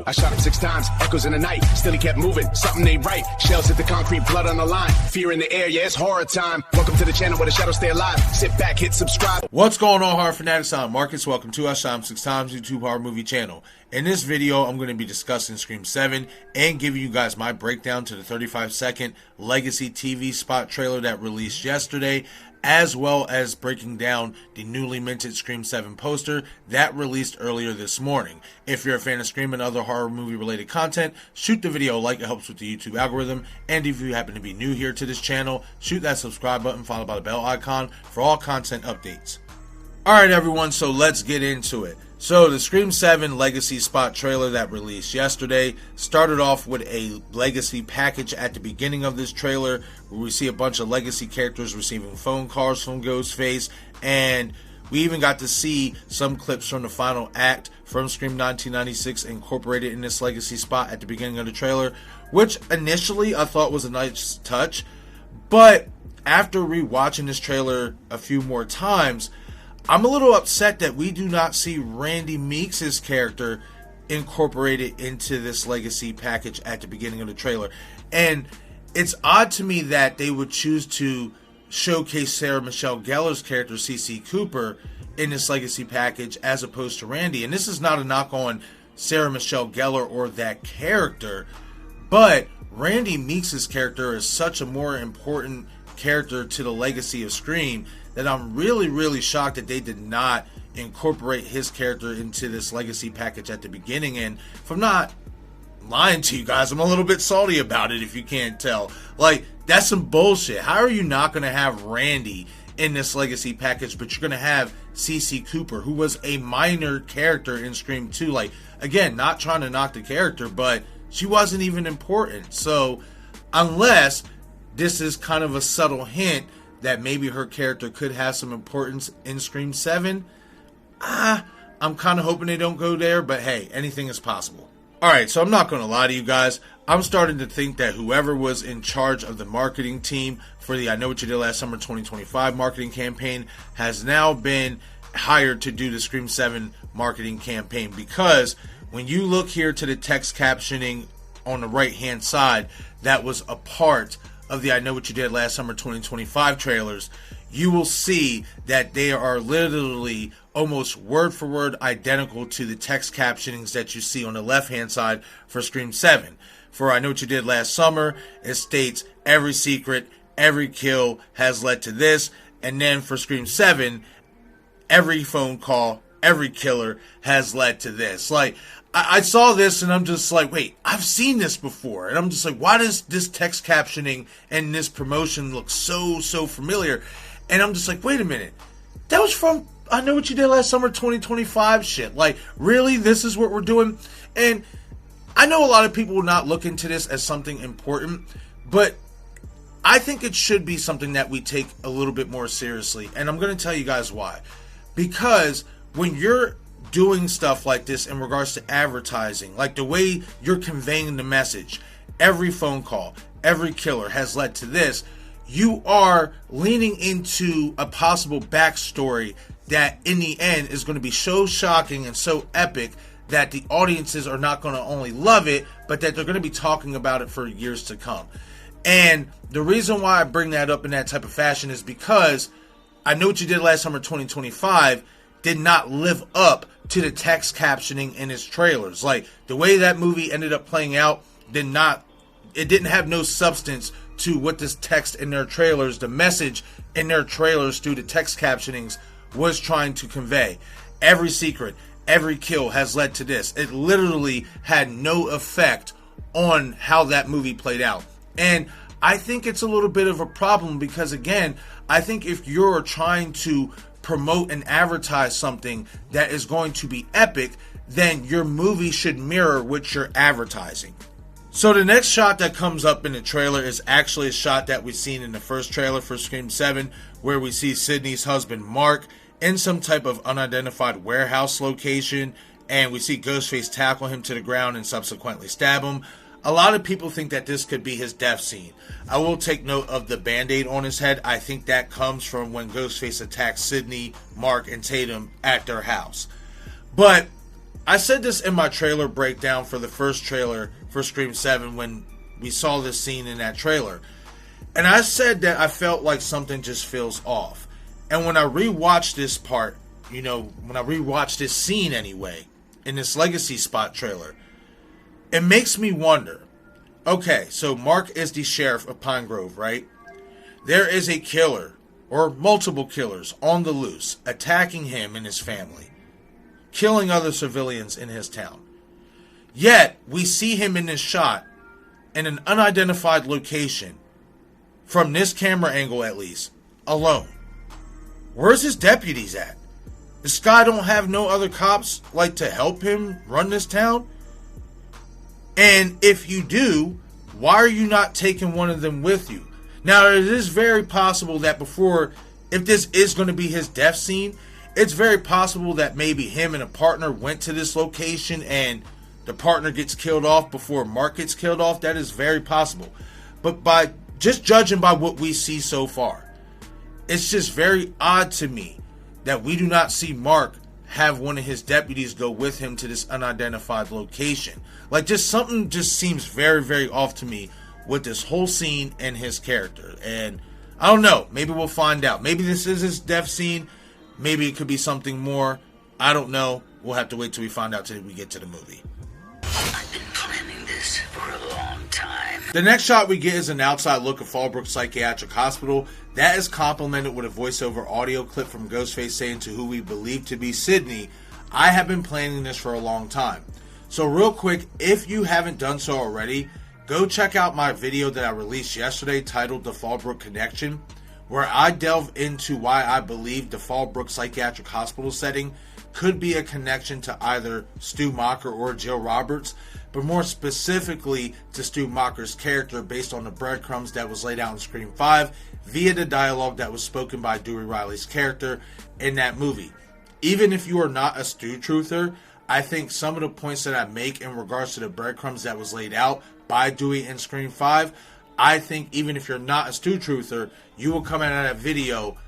I shot him 6 times, echoes in the night. Still he kept moving, something ain't right. Shells hit the concrete, blood on the line. Fear in the air, yeah, it's horror time. Welcome to the channel where the shadows stay alive. Sit back, hit subscribe. What's going on, horror fanatics? I'm Marcus. Welcome to our Shot 'em 6 Times YouTube horror movie channel. In this video, I'm going to be discussing Scream 7 and giving you guys my breakdown to the 35-second legacy TV spot trailer that released yesterday, as well as breaking down the newly minted Scream 7 poster that released earlier this morning. If you're a fan of Scream and other horror movie related content, shoot the video a like, it helps with the YouTube algorithm. And if you happen to be new here to this channel, shoot that subscribe button followed by the bell icon for all content updates. Alright everyone, so let's get into it. So the Scream 7 legacy spot trailer that released yesterday started off with a legacy package at the beginning of this trailer where we see a bunch of legacy characters receiving phone calls from Ghostface, and we even got to see some clips from the final act from Scream 1996 incorporated in this legacy spot at the beginning of the trailer, which initially I thought was a nice touch, but after rewatching this trailer a few more times, I'm a little upset that we do not see Randy Meeks' character incorporated into this legacy package at the beginning of the trailer. And it's odd to me that they would choose to showcase Sarah Michelle Gellar's character, CC Cooper, in this legacy package as opposed to Randy. And this is not a knock on Sarah Michelle Gellar or that character, but Randy Meeks' character is such a more important character to the legacy of Scream that I'm really shocked that they did not incorporate his character into this legacy package at the beginning. And if I'm not lying to you guys, I'm a little bit salty about it, if you can't tell. Like, that's some bullshit. How are you not going to have Randy in this legacy package, but you're going to have CC Cooper, who was a minor character in Scream 2? Like, again, not trying to knock the character, but she wasn't even important. So, unless this is kind of a subtle hint that maybe her character could have some importance in Scream 7, I'm kind of hoping they don't go there, but hey, anything is possible. Alright, so I'm not going to lie to you guys. I'm starting to think that whoever was in charge of the marketing team for the I Know What You Did Last Summer 2025 marketing campaign has now been hired to do the Scream 7 marketing campaign, because when you look here to the text captioning on the right hand side that was a part of the I Know What You Did Last Summer 2025 trailers, you will see that they are literally almost word for word identical to the text captionings that you see on the left hand side for Scream 7. For I Know What You Did Last Summer, it states every secret, every kill has led to this, and then for Scream 7, every phone call, every killer has led to this. Like, I saw this and I'm just like, wait, I've seen this before. And I'm just like, why does this text captioning and this promotion look so familiar? And I'm just like, wait a minute. That was from I Know What You Did Last Summer 2025 shit. Like, really? This is what we're doing? And I know a lot of people will not look into this as something important, but I think it should be something that we take a little bit more seriously. And I'm going to tell you guys why. Because when you're doing stuff like this in regards to advertising, like the way you're conveying the message, every phone call, every killer has led to this, you are leaning into a possible backstory that in the end is going to be so shocking and so epic that the audiences are not going to only love it, but that they're going to be talking about it for years to come. And the reason why I bring that up in that type of fashion is because I Know What You Did Last Summer 2025 did not live up to the text captioning in its trailers. Like, the way that movie ended up playing out didn't have no substance to what this text in their trailers, the message in their trailers through the text captionings was trying to convey. Every secret, every kill has led to this. It literally had no effect on how that movie played out. And I think it's a little bit of a problem because, again, I think if you're trying to promote and advertise something that is going to be epic, then your movie should mirror what you're advertising. So the next shot that comes up in the trailer is actually a shot that we've seen in the first trailer for Scream 7, where we see Sidney's husband Mark in some type of unidentified warehouse location, and we see Ghostface tackle him to the ground and subsequently stab him. A lot of people think that this could be his death scene. I will take note of the band-aid on his head. I think that comes from when Ghostface attacks Sidney, Mark, and Tatum at their house. But I said this in my trailer breakdown for the first trailer for Scream 7 when we saw this scene in that trailer. And I said that I felt like something just feels off. And when I rewatched this part, when I rewatched this scene anyway, in this Legacy Spot trailer, it makes me wonder, okay, so Mark is the sheriff of Pine Grove, right? There is a killer, or multiple killers, on the loose, attacking him and his family, killing other civilians in his town. Yet, we see him in this shot, in an unidentified location, from this camera angle at least, alone. Where's his deputies at? This guy don't have no other cops to help him run this town? And if you do, why are you not taking one of them with you? Now, it is very possible that if this is going to be his death scene, it's very possible that maybe him and a partner went to this location and the partner gets killed off before Mark gets killed off. That is very possible. But by just judging by what we see so far, it's just very odd to me that we do not see Mark have one of his deputies go with him to this unidentified location. Something just seems very, very off to me with this whole scene and his character. And I don't know. Maybe we'll find out. Maybe this is his death scene. Maybe it could be something more. I don't know. We'll have to wait till we find out till we get to the movie. I've been planning this for a long time. The next shot we get is an outside look of Fallbrook Psychiatric Hospital. That is complemented with a voiceover audio clip from Ghostface saying to who we believe to be Sydney, "I have been planning this for a long time." So real quick, if you haven't done so already, go check out my video that I released yesterday titled The Fallbrook Connection, where I delve into why I believe the Fallbrook Psychiatric Hospital setting could be a connection to either Stumacher or Jill Roberts, but more specifically to Stumacher's character based on the breadcrumbs that was laid out in Scream 5 via the dialogue that was spoken by Dewey Riley's character in that movie. Even if you are not a Stu truther, I think some of the points that I make in regards to the breadcrumbs that was laid out by Dewey in Scream 5, I think even if you're not a Stu truther, you will come out of that video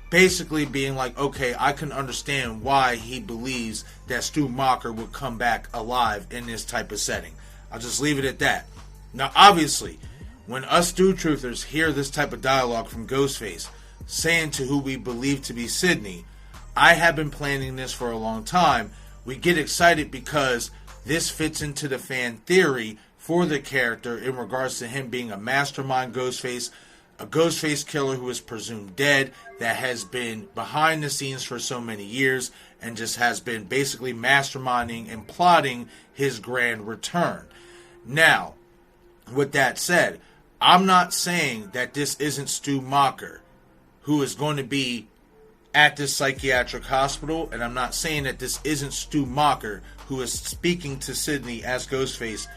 basically being like, okay, I can understand why he believes that Stumacher would come back alive in this type of setting. I'll just leave it at that. Now, obviously, when us Stu truthers hear this type of dialogue from Ghostface saying to who we believe to be Sydney, "I have been planning this for a long time," we get excited because this fits into the fan theory for the character in regards to him being a mastermind Ghostface, a Ghostface killer who is presumed dead, that has been behind the scenes for so many years and just has been basically masterminding and plotting his grand return. Now, with that said, I'm not saying that this isn't Stumacher who is going to be at this psychiatric hospital, and I'm not saying that this isn't Stumacher who is speaking to Sydney as Ghostface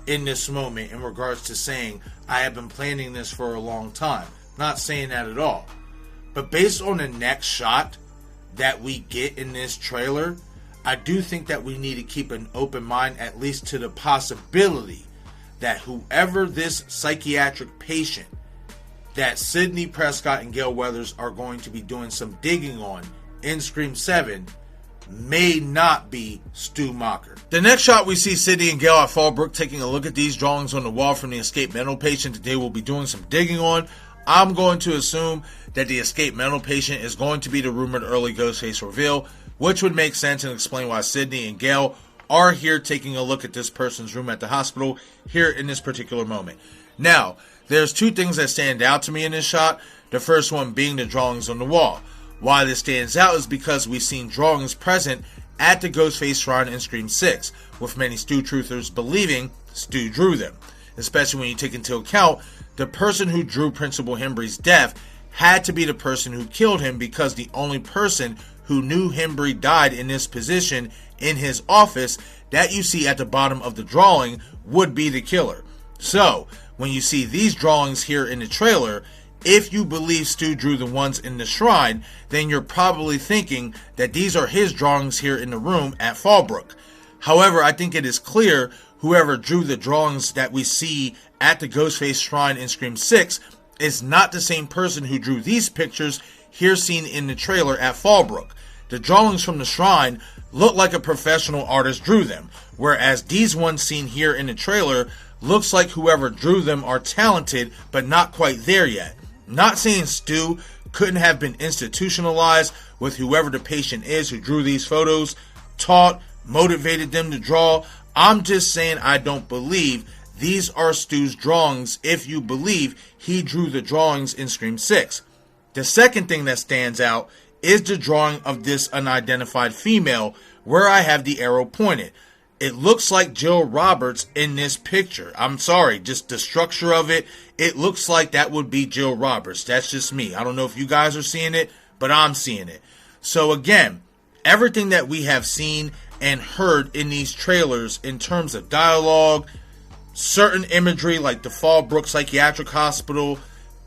in this moment in regards to saying, "I have been planning this for a long time." Not saying that at all. But based on the next shot that we get in this trailer, I do think that we need to keep an open mind at least to the possibility that whoever this psychiatric patient that Sidney Prescott and Gale Weathers are going to be doing some digging on in Scream 7 may not be Stumacher. The next shot we see Sydney and Gale at Fallbrook taking a look at these drawings on the wall from the escaped mental patient that they will be doing some digging on. I'm going to assume that the escaped mental patient is going to be the rumored early Ghostface reveal, which would make sense and explain why Sydney and Gale are here taking a look at this person's room at the hospital here in this particular moment. Now, there's two things that stand out to me in this shot. The first one being the drawings on the wall. Why this stands out is because we've seen drawings present at the Ghostface shrine in Scream 6, with many Stu truthers believing Stu drew them. Especially when you take into account the person who drew Principal Hembry's death had to be the person who killed him, because the only person who knew Hembry died in this position in his office that you see at the bottom of the drawing would be the killer. So, when you see these drawings here in the trailer, if you believe Stu drew the ones in the shrine, then you're probably thinking that these are his drawings here in the room at Fallbrook. However, I think it is clear whoever drew the drawings that we see at the Ghostface shrine in Scream 6 is not the same person who drew these pictures here seen in the trailer at Fallbrook. The drawings from the shrine look like a professional artist drew them, whereas these ones seen here in the trailer looks like whoever drew them are talented but not quite there yet. Not saying Stu couldn't have been institutionalized with whoever the patient is who drew these photos, taught, motivated them to draw. I'm just saying I don't believe these are Stu's drawings if you believe he drew the drawings in Scream 6. The second thing that stands out is the drawing of this unidentified female where I have the arrow pointed. It looks like Jill Roberts in this picture. I'm sorry, just the structure of it, it looks like that would be Jill Roberts. That's just me. I don't know if you guys are seeing it, but I'm seeing it. So again, everything that we have seen and heard in these trailers in terms of dialogue, certain imagery like the Fallbrook Psychiatric Hospital,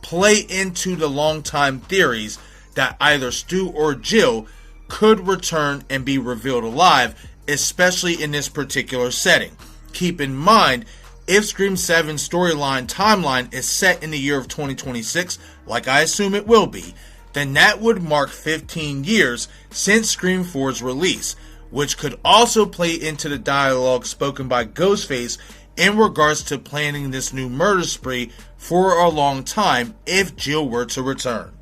play into the long-time theories that either Stu or Jill could return and be revealed alive, especially in this particular setting. Keep in mind, if Scream 7's storyline timeline is set in the year of 2026, like I assume it will be, then that would mark 15 years since Scream 4's release, which could also play into the dialogue spoken by Ghostface in regards to planning this new murder spree for a long time if Jill were to return.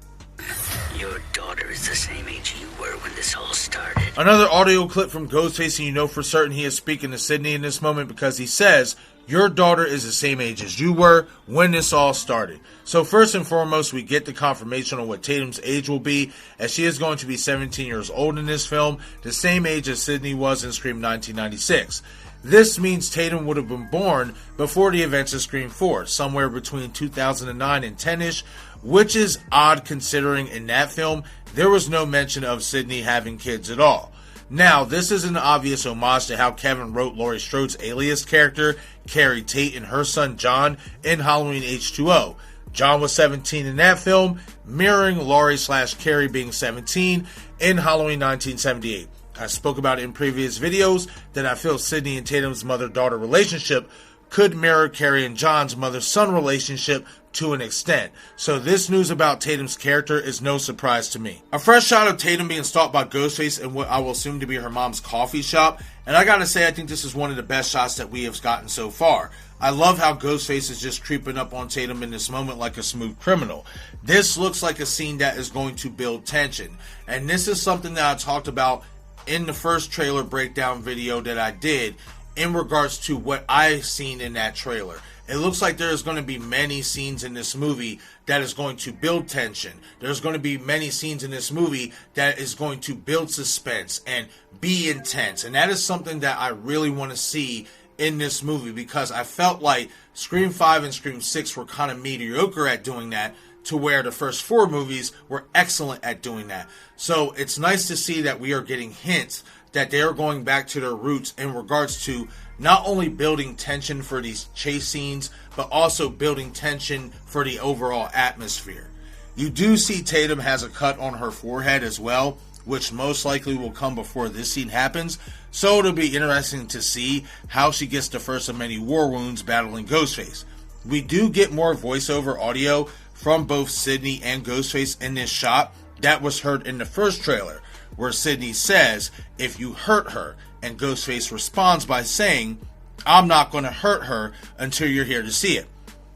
Your daughter is the same age you were when this all started. Another audio clip from Ghostface, and you know for certain he is speaking to Sidney in this moment because he says, your daughter is the same age as you were when this all started. So first and foremost, we get the confirmation on what Tatum's age will be, as she is going to be 17 years old in this film, the same age as Sidney was in Scream 1996. This means Tatum would have been born before the events of Scream 4, somewhere between 2009 and 10-ish, which is odd considering in that film there was no mention of Sidney having kids at all. Now, this is an obvious homage to how Kevin wrote Laurie Strode's alias character, Carrie Tate, and her son John in Halloween H2O. John was 17 in that film, mirroring Laurie/Carrie being 17 in Halloween 1978. I spoke about it in previous videos that I feel Sidney and Tatum's mother-daughter relationship could mirror Carrie and John's mother-son relationship to an extent. So this news about Tatum's character is no surprise to me. A fresh shot of Tatum being stalked by Ghostface in what I will assume to be her mom's coffee shop. And I gotta say, I think this is one of the best shots that we have gotten so far. I love how Ghostface is just creeping up on Tatum in this moment like a smooth criminal. This looks like a scene that is going to build tension. And this is something that I talked about in the first trailer breakdown video that I did in regards to what I've seen in that trailer. It looks like there's going to be many scenes in this movie that is going to build tension. There's going to be many scenes in this movie that is going to build suspense and be intense. And that is something that I really want to see in this movie, because I felt like Scream 5 and Scream 6 were kind of mediocre at doing that, to where the first 4 movies were excellent at doing that. So it's nice to see that we are getting hints that they are going back to their roots in regards to not only building tension for these chase scenes, but also building tension for the overall atmosphere. You do see Tatum has a cut on her forehead as well, which most likely will come before this scene happens, so it'll be interesting to see how she gets the first of many war wounds battling Ghostface. We do get more voiceover audio from both Sidney and Ghostface in this shot that was heard in the first trailer, where Sidney says, if you hurt her, and Ghostface responds by saying, I'm not going to hurt her until you're here to see it.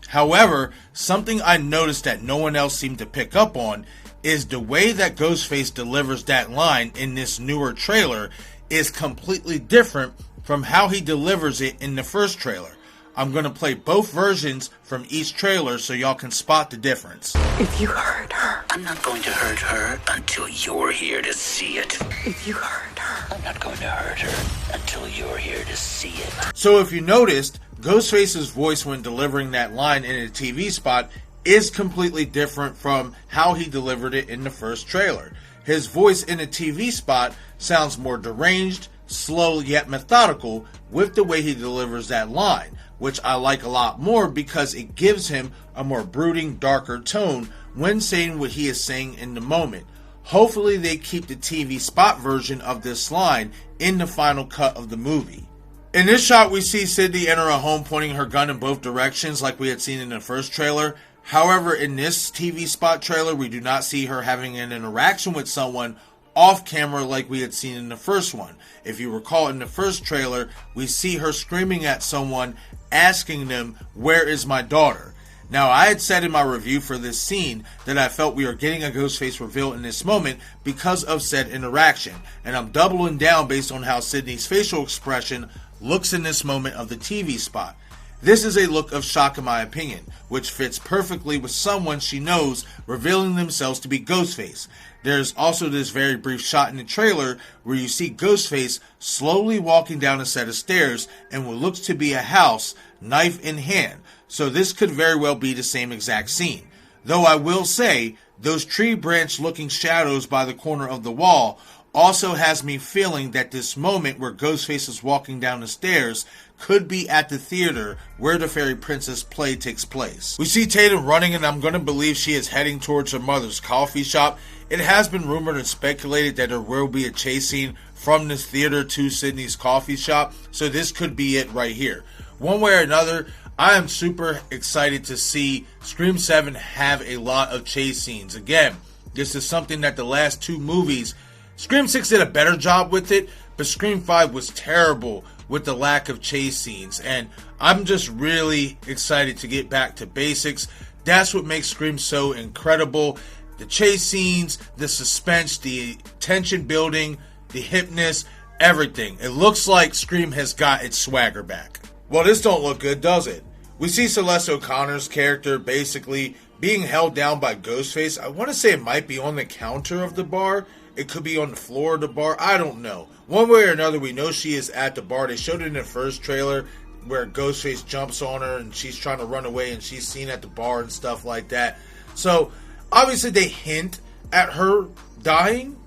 However, something I noticed that no one else seemed to pick up on is the way that Ghostface delivers that line in this newer trailer is completely different from how he delivers it in the first trailer. I'm going to play both versions from each trailer so y'all can spot the difference. If you hurt her. I'm not going to hurt her until you're here to see it. If you hurt her. I'm not going to hurt her until you're here to see it. So if you noticed, Ghostface's voice when delivering that line in a TV spot is completely different from how he delivered it in the first trailer. His voice in a TV spot sounds more deranged, slow yet methodical with the way he delivers that line, which I like a lot more because it gives him a more brooding, darker tone when saying what he is saying in the moment. Hopefully they keep the TV spot version of this line in the final cut of the movie. In this shot, we see Sidney enter a home pointing her gun in both directions like we had seen in the first trailer. However, in this TV spot trailer, we do not see her having an interaction with someone off camera like we had seen in the first one. If you recall, in the first trailer, we see her screaming at someone, asking them, "Where is my daughter?" Now, I had said in my review for this scene that I felt we are getting a Ghostface reveal in this moment because of said interaction, and I'm doubling down based on how Sidney's facial expression looks in this moment of the TV spot. This is a look of shock in my opinion, which fits perfectly with someone she knows revealing themselves to be Ghostface. There's also this very brief shot in the trailer where you see Ghostface slowly walking down a set of stairs in what looks to be a house, knife in hand. So this could very well be the same exact scene. Though I will say, those tree branch looking shadows by the corner of the wall also has me feeling that this moment where Ghostface is walking down the stairs could be at the theater where the Fairy Princess play takes place. We see Tatum running, and I'm going to believe she is heading towards her mother's coffee shop. It has been rumored and speculated that there will be a chase scene from this theater to Sidney's coffee shop, so this could be it right here. One way or another, I am super excited to see Scream 7 have a lot of chase scenes. Again, this is something that the last two movies, Scream 6 did a better job with it, but Scream 5 was terrible with the lack of chase scenes. And I'm just really excited to get back to basics. That's what makes Scream so incredible. The chase scenes, the suspense, the tension building, the hipness, everything. It looks like Scream has got its swagger back. Well, this don't look good, does it? We see Celeste O'Connor's character basically being held down by Ghostface. I want to say it might be on the counter of the bar. It could be on the floor of the bar. I don't know. One way or another, we know she is at the bar. They showed it in the first trailer where Ghostface jumps on her and she's trying to run away and she's seen at the bar and stuff like that. So, obviously they hint at her dying,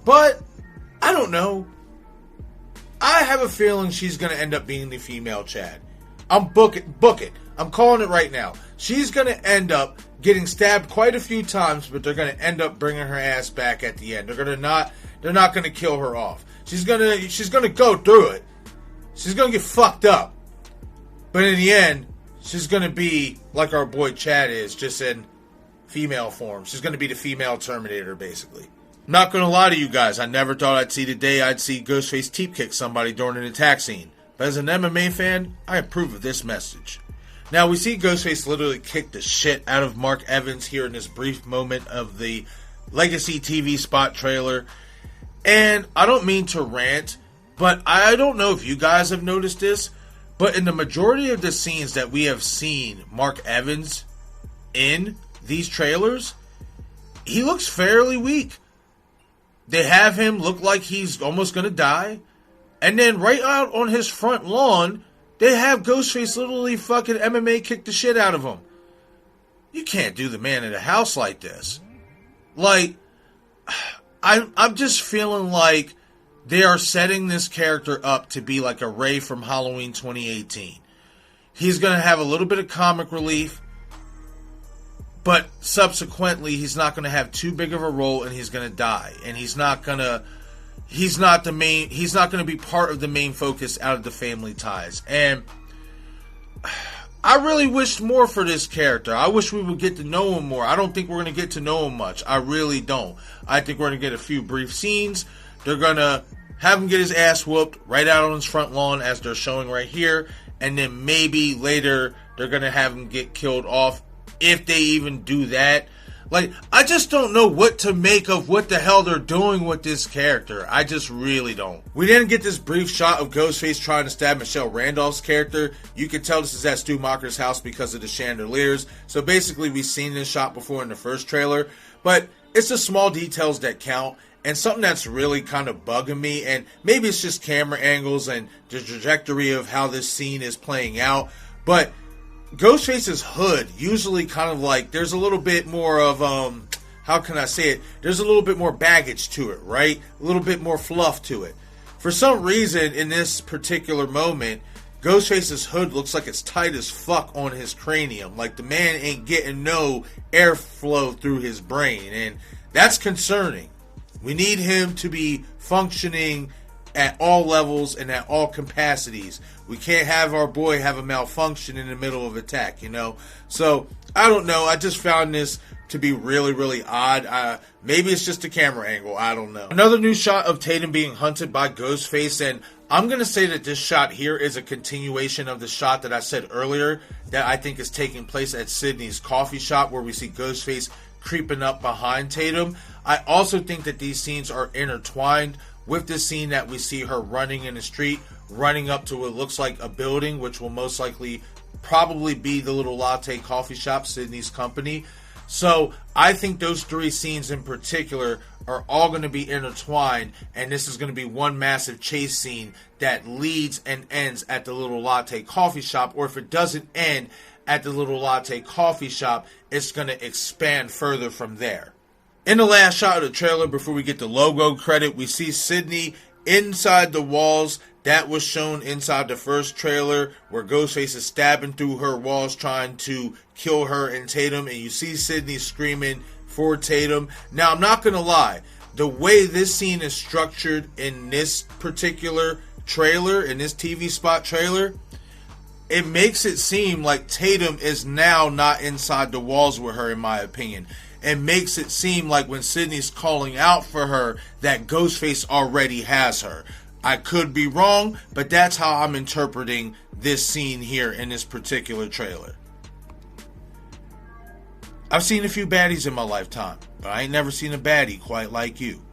but I don't know. I have a feeling she's going to end up being the female Chad. I'm book it. I'm calling it right now. She's going to end up getting stabbed quite a few times, but they're going to end up bringing her ass back at the end. They're not going to kill her off. She's going to go through it. She's going to get fucked up. But in the end, she's going to be like our boy Chad is, just in female form. She's going to be the female Terminator, basically. Not going to lie to you guys, I never thought I'd see the day I'd see Ghostface teep kick somebody during an attack scene. But as an MMA fan, I approve of this message. Now, we see Ghostface literally kick the shit out of Mark Evans here in this brief moment of the Legacy TV spot trailer. And I don't mean to rant, but I don't know if you guys have noticed this, but in the majority of the scenes that we have seen Mark Evans in these trailers, he looks fairly weak. They have him look like he's almost going to die. And then right out on his front lawn, they have Ghostface literally fucking MMA kick the shit out of him. You can't do the man in a house like this. Like, I'm just feeling like they are setting this character up to be like a Ray from Halloween 2018. He's going to have a little bit of comic relief, but subsequently he's not going to have too big of a role and he's going to die. And he's not going to be part of the main focus out of the Family Ties. And I really wished more for this character. I wish we would get to know him more. I don't think we're going to get to know him much. I really don't. I think we're going to get a few brief scenes. They're going to have him get his ass whooped right out on his front lawn as they're showing right here. And then maybe later they're going to have him get killed off, if they even do that. Like, I just don't know what to make of what the hell they're doing with this character. I just really don't. We didn't get this brief shot of Ghostface trying to stab Michelle Randolph's character. You can tell this is at Stumacher's house because of the chandeliers. So basically, we've seen this shot before in the first trailer. But it's the small details that count. And something that's really kind of bugging me, and maybe it's just camera angles and the trajectory of how this scene is playing out, but Ghostface's hood usually kind of like, there's a little bit more of, how can I say it? There's a little bit more baggage to it, right? A little bit more fluff to it. For some reason, in this particular moment, Ghostface's hood looks like it's tight as fuck on his cranium. Like the man ain't getting no airflow through his brain, and that's concerning. We need him to be functioning at all levels and at all capacities. We can't have our boy have a malfunction in the middle of attack, you know? So, I don't know. I just found this to be really, really odd. Maybe it's just a camera angle. I don't know. Another new shot of Tatum being hunted by Ghostface, and I'm going to say that this shot here is a continuation of the shot that I said earlier that I think is taking place at Sidney's coffee shop, where we see Ghostface creeping up behind Tatum. I also think that these scenes are intertwined with the scene that we see her running in the street, running up to what looks like a building, which will most likely probably be the little latte coffee shop, Sidney's company. So I think those three scenes in particular are all going to be intertwined, and this is going to be one massive chase scene that leads and ends at the little latte coffee shop. Or if it doesn't end at the little latte coffee shop, it's going to expand further from there. In the last shot of the trailer, before we get the logo credit, we see Sidney inside the walls that was shown inside the first trailer, where Ghostface is stabbing through her walls trying to kill her and Tatum, and you see Sidney screaming for Tatum. Now, I'm not going to lie, the way this scene is structured in this particular trailer, in this TV spot trailer, it makes it seem like Tatum is now not inside the walls with her, in my opinion. It makes it seem like when Sidney's calling out for her, that Ghostface already has her. I could be wrong, but that's how I'm interpreting this scene here in this particular trailer. I've seen a few baddies in my lifetime, but I ain't never seen a baddie quite like you.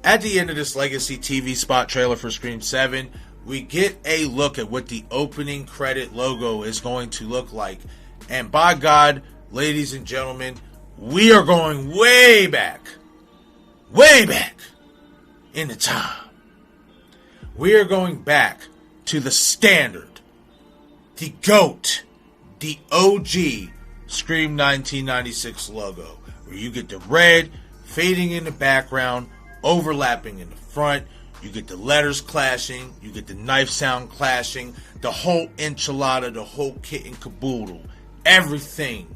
At the end of this Legacy TV spot trailer for Scream 7, we get a look at what the opening credit logo is going to look like. And by God, ladies and gentlemen, we are going way back in the time. We are going back to the standard, the GOAT, the OG Scream 1996 logo, where you get the red fading in the background, overlapping in the front, you get the letters clashing, you get the knife sound clashing, the whole enchilada, the whole kit and caboodle, everything.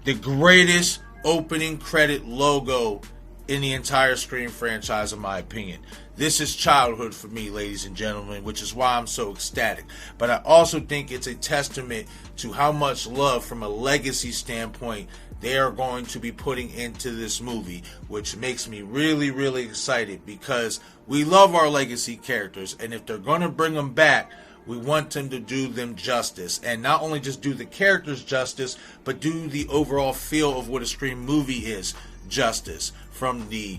The greatest opening credit logo in the entire Scream franchise, in my opinion. This is childhood for me, ladies and gentlemen, which is why I'm so ecstatic. But I also think it's a testament to how much love from a legacy standpoint they are going to be putting into this movie, which makes me really, really excited, because we love our legacy characters, and if they're going to bring them back, we want them to do them justice, and not only just do the characters justice, but do the overall feel of what a Scream movie is justice, from the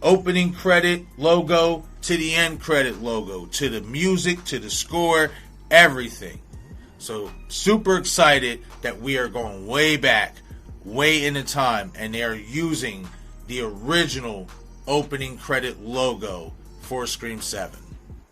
opening credit logo to the end credit logo, to the music, to the score, everything. So super excited that we are going way back, way into time, and they are using the original opening credit logo for Scream 7.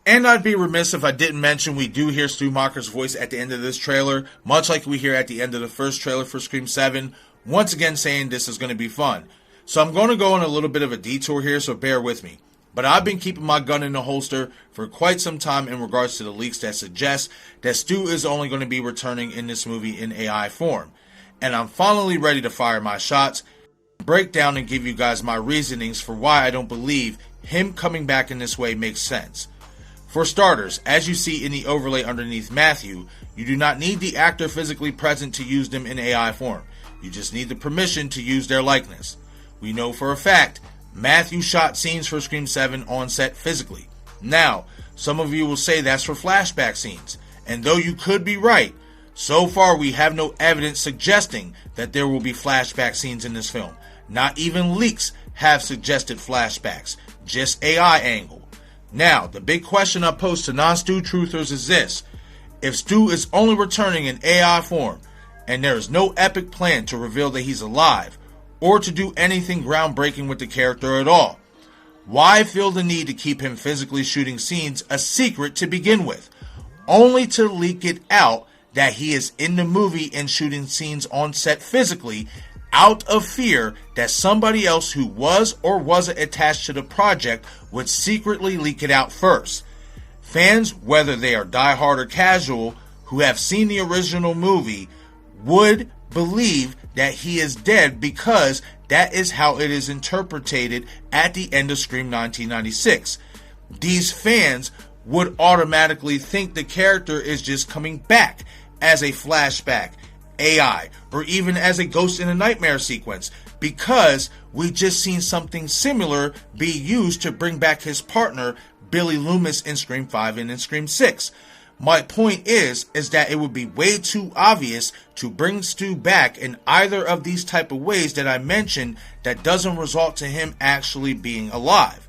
And I'd be remiss if I didn't mention we do hear Stumacher's voice at the end of this trailer, much like we hear at the end of the first trailer for Scream 7, once again saying this is going to be fun. So I'm going to go on a little bit of a detour here, so bear with me. But I've been keeping my gun in the holster for quite some time in regards to the leaks that suggest that Stu is only going to be returning in this movie in AI form. And I'm finally ready to fire my shots, break down and give you guys my reasonings for why I don't believe him coming back in this way makes sense. For starters, as you see in the overlay underneath Matthew, you do not need the actor physically present to use them in AI form. You just need the permission to use their likeness. We know for a fact Matthew shot scenes for Scream 7 on set physically. Now, some of you will say that's for flashback scenes, and though you could be right, so far we have no evidence suggesting that there will be flashback scenes in this film. Not even leaks have suggested flashbacks, just AI angle. Now, the big question I pose to non-Stu truthers is this: if Stu is only returning in AI form, and there is no epic plan to reveal that he's alive, or to do anything groundbreaking with the character at all, why feel the need to keep him physically shooting scenes a secret to begin with, only to leak it out that he is in the movie and shooting scenes on set physically, out of fear that somebody else who was or wasn't attached to the project would secretly leak it out first? Fans, whether they are diehard or casual, who have seen the original movie, would believe that he is dead, because that is how it is interpreted at the end of Scream 1996. These fans would automatically think the character is just coming back as a flashback, AI, or even as a ghost in a nightmare sequence, because we just seen something similar be used to bring back his partner, Billy Loomis, in Scream 5 and in Scream 6. My point is that it would be way too obvious to bring Stu back in either of these type of ways that I mentioned that doesn't result to him actually being alive.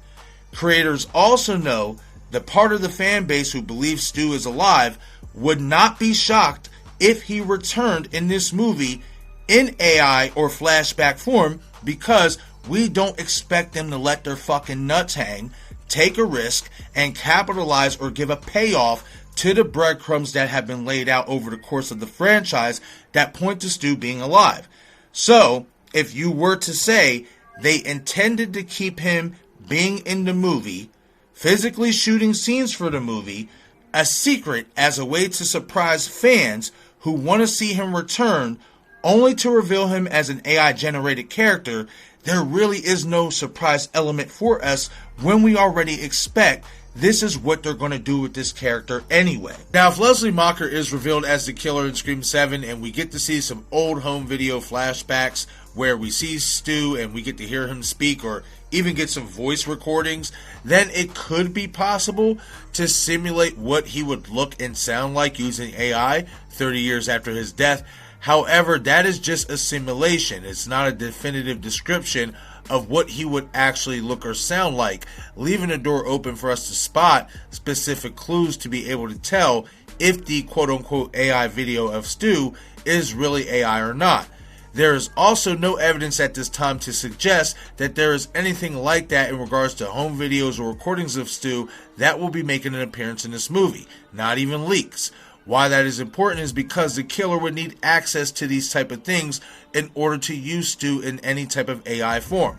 Creators also know that part of the fan base who believes Stu is alive would not be shocked if he returned in this movie in AI or flashback form, because we don't expect them to let their fucking nuts hang, take a risk, and capitalize or give a payoff to the breadcrumbs that have been laid out over the course of the franchise that point to Stu being alive. So, if you were to say they intended to keep him being in the movie, physically shooting scenes for the movie, a secret as a way to surprise fans who want to see him return, only to reveal him as an AI-generated character, there really is no surprise element for us when we already expect this is what they're going to do with this character anyway. Now, if Leslie Mocker is revealed as the killer in Scream 7 and we get to see some old home video flashbacks where we see Stu and we get to hear him speak or even get some voice recordings, then it could be possible to simulate what he would look and sound like using AI 30 years after his death. However, that is just a simulation. It's not a definitive description of what he would actually look or sound like, leaving the door open for us to spot specific clues to be able to tell if the quote-unquote AI video of Stu is really AI or not. There is also no evidence at this time to suggest that there is anything like that in regards to home videos or recordings of Stu that will be making an appearance in this movie, not even leaks. Why that is important is because the killer would need access to these type of things in order to use Stu in any type of AI form.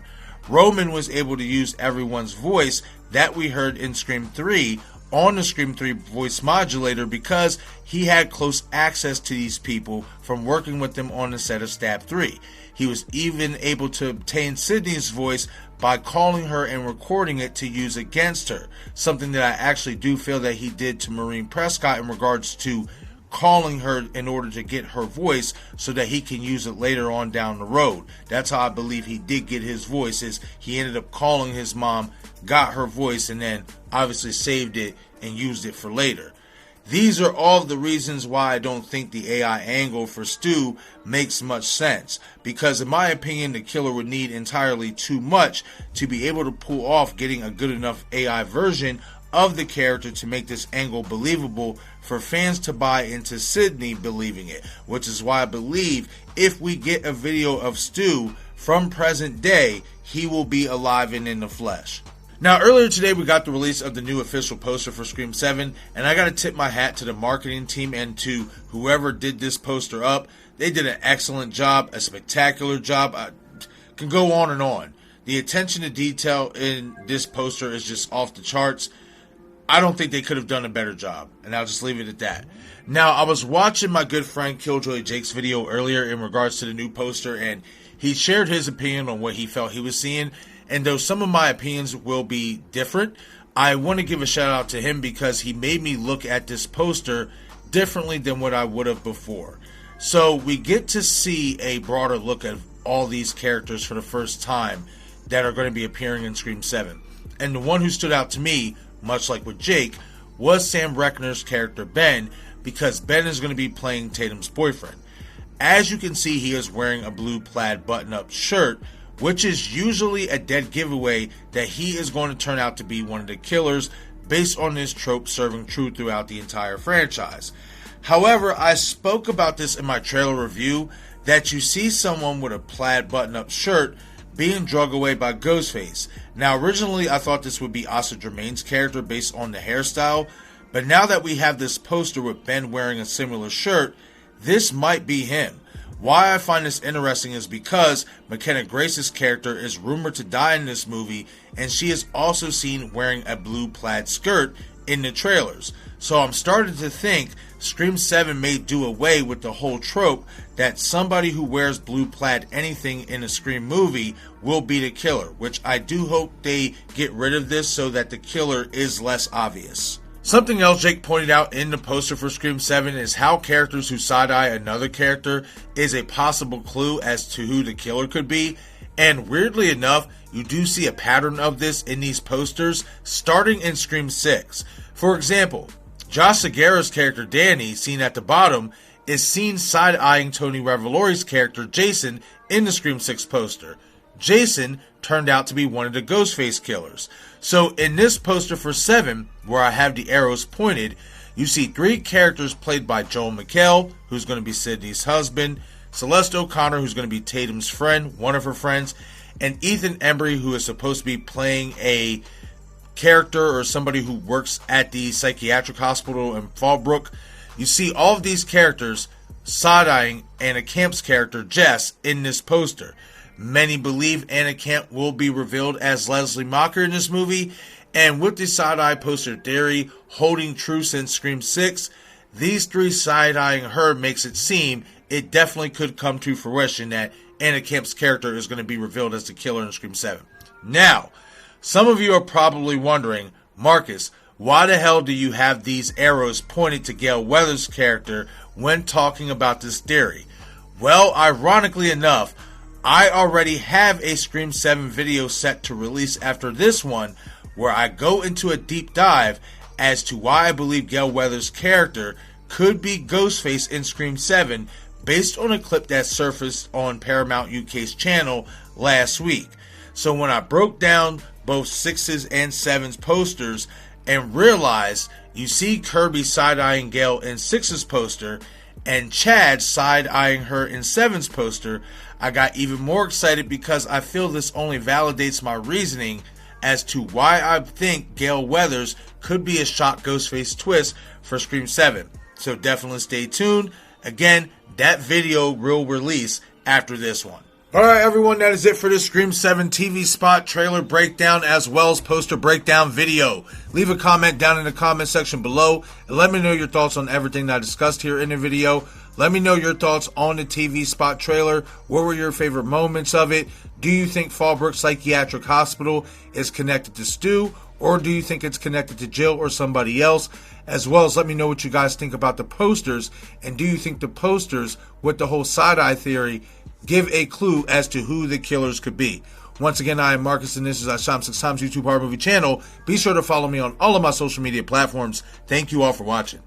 Roman was able to use everyone's voice that we heard in Scream 3 on the Scream 3 voice modulator because he had close access to these people from working with them on the set of Stab 3. He was even able to obtain Sidney's voice by calling her and recording it to use against her, something that I actually do feel that he did to Maureen Prescott in regards to calling her in order to get her voice so that he can use it later on down the road. That's how I believe he did get his voice, is he ended up calling his mom, got her voice, and then obviously saved it and used it for later. These are all the reasons why I don't think the AI angle for Stu makes much sense, because in my opinion the killer would need entirely too much to be able to pull off getting a good enough AI version of the character to make this angle believable for fans to buy into Sidney believing it, which is why I believe if we get a video of Stu from present day, he will be alive and in the flesh. Now, earlier today we got the release of the new official poster for Scream 7, and I gotta tip my hat to the marketing team and to whoever did this poster up. They did an excellent job, a spectacular job. I can go on and on. The attention to detail in this poster is just off the charts. I don't think they could have done a better job, and I'll just leave it at that. Now, I was watching my good friend Killjoy Jake's video earlier in regards to the new poster, and he shared his opinion on what he felt he was seeing. And though some of my opinions will be different, I want to give a shout out to him because he made me look at this poster differently than what I would have before. So we get to see a broader look at all these characters for the first time that are going to be appearing in Scream 7. And the one who stood out to me, much like with Jake, was Sam Reckner's character Ben, because Ben is going to be playing Tatum's boyfriend. As you can see, he is wearing a blue plaid button-up shirt, which is usually a dead giveaway that he is going to turn out to be one of the killers based on this trope serving true throughout the entire franchise. However, I spoke about this in my trailer review, that you see someone with a plaid button-up shirt being drug away by Ghostface. Now, originally I thought this would be Asa Germain's character based on the hairstyle, but now that we have this poster with Ben wearing a similar shirt, this might be him. Why I find this interesting is because McKenna Grace's character is rumored to die in this movie, and she is also seen wearing a blue plaid skirt in the trailers. So I'm starting to think Scream 7 may do away with the whole trope that somebody who wears blue plaid anything in a Scream movie will be the killer, which I do hope they get rid of this so that the killer is less obvious. Something else Jake pointed out in the poster for Scream 7 is how characters who side-eye another character is a possible clue as to who the killer could be. And weirdly enough, you do see a pattern of this in these posters starting in Scream 6. For example, Josh Segarra's character Danny, seen at the bottom, is seen side-eyeing Tony Revolori's character Jason in the Scream 6 poster. Jason turned out to be one of the Ghostface killers. So in this poster for 7, where I have the arrows pointed, you see 3 characters played by Joel McHale, who's going to be Sidney's husband, Celeste O'Connor, who's going to be Tatum's friend, one of her friends, and Ethan Embry, who is supposed to be playing a character or somebody who works at the psychiatric hospital in Fallbrook. You see all of these characters side-eyeing Anna Camp's character, Jess, in this poster. Many believe Anna Camp will be revealed as Leslie Mocker in this movie, and with the side-eye poster theory holding true since Scream 6, these 3 side-eyeing her makes it seem it definitely could come to fruition that Anna Camp's character is going to be revealed as the killer in Scream 7. Now, some of you are probably wondering, Marcus, why the hell do you have these arrows pointed to Gale Weathers' character when talking about this theory? Well, ironically enough, I already have a Scream 7 video set to release after this one, where I go into a deep dive as to why I believe Gale Weathers' character could be Ghostface in Scream 7, based on a clip that surfaced on Paramount UK's channel last week. So when I broke down both 6's and 7's posters and realized you see Kirby side-eyeing Gale in 6's poster and Chad side-eyeing her in 7's poster, I got even more excited because I feel this only validates my reasoning as to why I think Gale Weathers could be a shock Ghostface twist for Scream 7. So definitely stay tuned. Again, that video will release after this one. Alright everyone, that is it for this Scream 7 TV spot trailer breakdown as well as poster breakdown video. Leave a comment down in the comment section below and let me know your thoughts on everything that I discussed here in the video. Let me know your thoughts on the TV spot trailer. What were your favorite moments of it? Do you think Fallbrook Psychiatric Hospital is connected to Stu? Or do you think it's connected to Jill or somebody else? As well as let me know what you guys think about the posters. And do you think the posters with the whole side-eye theory give a clue as to who the killers could be? Once again, I am Marcus and this is our Sham 6 Times YouTube Horror Movie channel. Be sure to follow me on all of my social media platforms. Thank you all for watching.